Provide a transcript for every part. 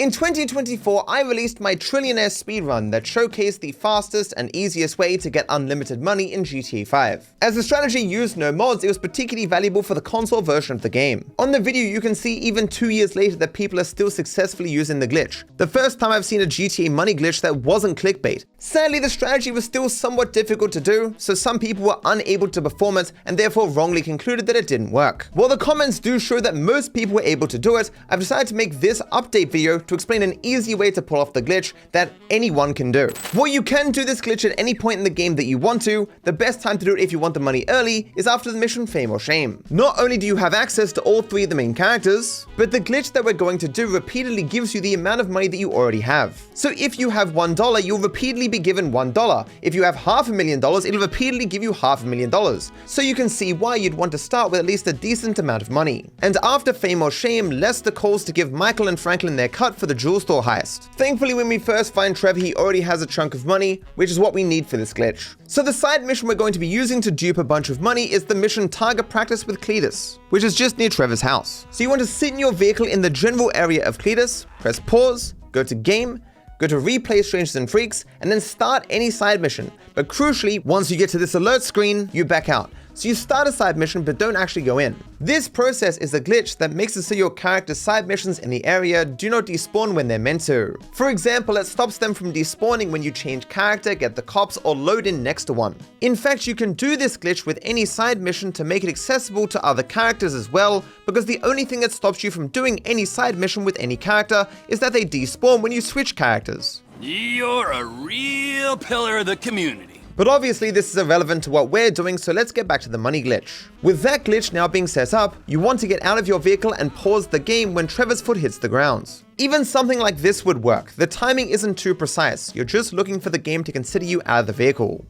In 2024, I released my trillionaire speedrun that showcased the fastest and easiest way to get unlimited money in GTA 5. As the strategy used no mods, it was particularly valuable for the console version of the game. On the video, you can see even 2 years later that people are still successfully using the glitch. The first time I've seen a GTA money glitch that wasn't clickbait. Sadly, the strategy was still somewhat difficult to do, so some people were unable to perform it and therefore wrongly concluded that it didn't work. While the comments do show that most people were able to do it, I've decided to make this update video to explain an easy way to pull off the glitch that anyone can do. While you can do this glitch at any point in the game that you want to, the best time to do it if you want the money early is after the mission Fame or Shame. Not only do you have access to all 3 of the main characters, but the glitch that we're going to do repeatedly gives you the amount of money that you already have. So if you have $1, you'll repeatedly be given $1. If you have $500,000, it'll repeatedly give you $500,000. So you can see why you'd want to start with at least a decent amount of money. And after Fame or Shame, Lester calls to give Michael and Franklin their cut for the jewel store heist. Thankfully, when we first find Trevor, he already has a chunk of money, which is what we need for this glitch. So the side mission we're going to be using to dupe a bunch of money is the mission Target Practice with Cletus, which is just near Trevor's house. So you want to sit in your vehicle in the general area of Cletus, press pause, go to game, go to replay Strangers and Freaks, and then start any side mission. But crucially, once you get to this alert screen, you back out. So you start a side mission but don't actually go in. This process is a glitch that makes it so your character's side missions in the area do not despawn when they're meant to. For example, it stops them from despawning when you change character, get the cops, or load in next to one. In fact, you can do this glitch with any side mission to make it accessible to other characters as well, because the only thing that stops you from doing any side mission with any character is that they despawn when you switch characters. You're a real pillar of the community. But obviously this is irrelevant to what we're doing, so let's get back to the money glitch. With that glitch now being set up, you want to get out of your vehicle and pause the game when Trevor's foot hits the ground. Even something like this would work. The timing isn't too precise, you're just looking for the game to consider you out of the vehicle.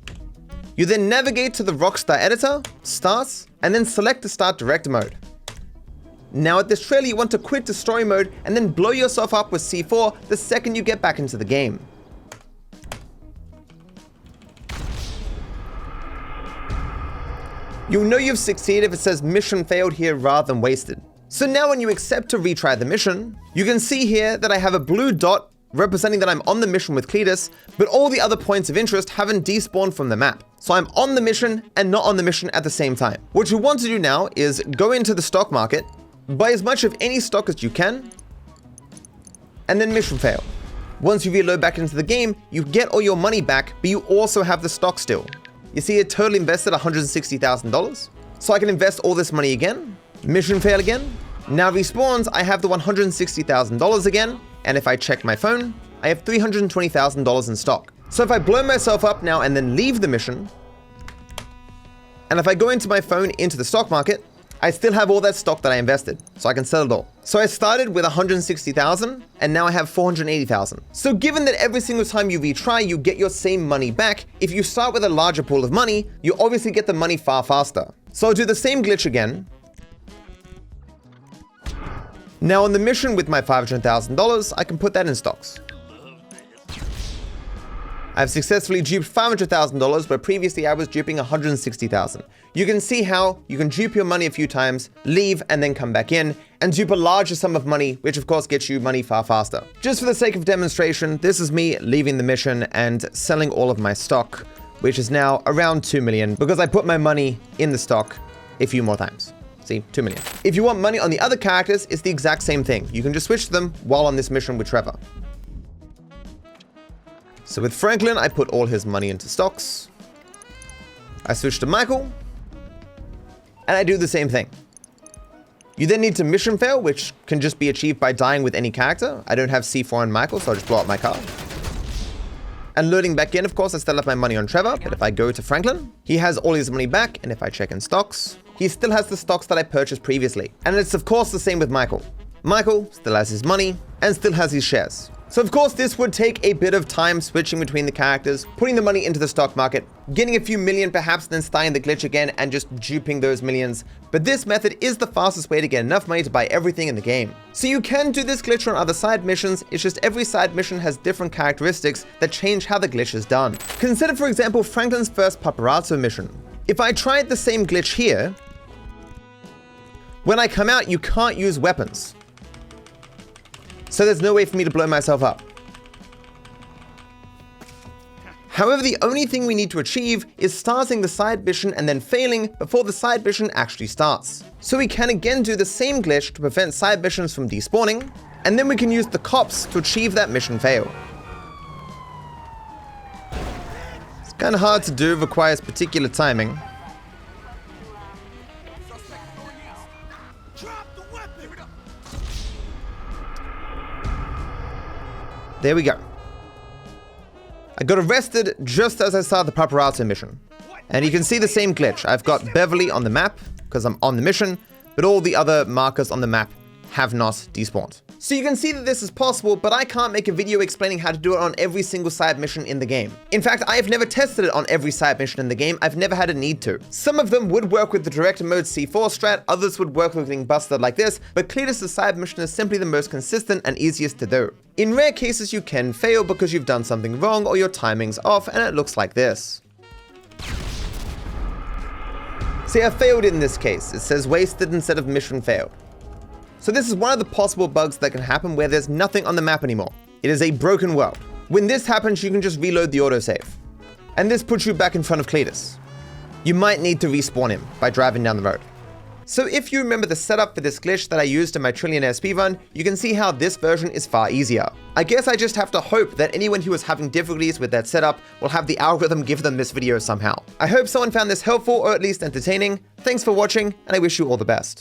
You then navigate to the Rockstar editor, Start, and then select the Start Director mode. Now at this trailer you want to quit to story mode and then blow yourself up with C4 the second you get back into the game. You'll know you've succeeded if it says mission failed here rather than wasted. So now when you accept to retry the mission, you can see here that I have a blue dot representing that I'm on the mission with Cletus, but all the other points of interest haven't despawned from the map. So I'm on the mission and not on the mission at the same time. What you want to do now is go into the stock market, buy as much of any stock as you can, and then mission fail. Once you reload back into the game, you get all your money back, but you also have the stock still. You see it totally invested $160,000. So I can invest all this money again, mission fail again. Now respawns, I have the $160,000 again. And if I check my phone, I have $320,000 in stock. So if I blow myself up now and then leave the mission, and if I go into my phone into the stock market, I still have all that stock that I invested, so I can sell it all. So I started with 160,000 and now I have 480,000. So given that every single time you retry, you get your same money back, if you start with a larger pool of money, you obviously get the money far faster. So I'll do the same glitch again. Now on the mission with my $500,000, I can put that in stocks. I've successfully duped $500,000 where previously I was duping $160,000. You can see how you can dupe your money a few times, leave and then come back in, and dupe a larger sum of money, which of course gets you money far faster. Just for the sake of demonstration, this is me leaving the mission and selling all of my stock, which is now around 2 million because I put my money in the stock a few more times. See, 2 million. If you want money on the other characters, it's the exact same thing. You can just switch them while on this mission with Trevor. So with Franklin, I put all his money into stocks. I switch to Michael, and I do the same thing. You then need to mission fail, which can just be achieved by dying with any character. I don't have C4 on Michael, so I'll just blow up my car. And loading back in, of course, I still have my money on Trevor, but if I go to Franklin, he has all his money back, and if I check in stocks, he still has the stocks that I purchased previously. And it's of course the same with Michael. Michael still has his money, and still has his shares. So of course this would take a bit of time switching between the characters, putting the money into the stock market, getting a few million perhaps, then starting the glitch again and just duping those millions. But this method is the fastest way to get enough money to buy everything in the game. So you can do this glitch on other side missions, it's just every side mission has different characteristics that change how the glitch is done. Consider for example Franklin's first paparazzo mission. If I tried the same glitch here, when I come out you can't use weapons. so there's no way for me to blow myself up. However, the only thing we need to achieve is starting the side mission and then failing before the side mission actually starts. So we can again do the same glitch to prevent side missions from despawning, and then we can use the cops to achieve that mission fail. It's kind of hard to do, requires particular timing. There we go. I got arrested just as I started the paparazzi mission. And you can see the same glitch. I've got Beverly on the map because I'm on the mission, but all the other markers on the map have not despawned. So you can see that this is possible, but I can't make a video explaining how to do it on every single side mission in the game. In fact, I have never tested it on every side mission in the game. I've never had a need to. Some of them would work with the direct mode C4 strat, others would work with getting busted like this, but Cletus' side mission is simply the most consistent and easiest to do. In rare cases, you can fail because you've done something wrong or your timing's off, and it looks like this. See, I failed in this case. It says wasted instead of mission failed. So this is one of the possible bugs that can happen where there's nothing on the map anymore. It is a broken world. When this happens, you can just reload the autosave. And this puts you back in front of Cletus. You might need to respawn him by driving down the road. So if you remember the setup for this glitch that I used in my trillionaire speedrun, you can see how this version is far easier. I guess I just have to hope that anyone who is having difficulties with that setup will have the algorithm give them this video somehow. I hope someone found this helpful or at least entertaining. Thanks for watching, and I wish you all the best.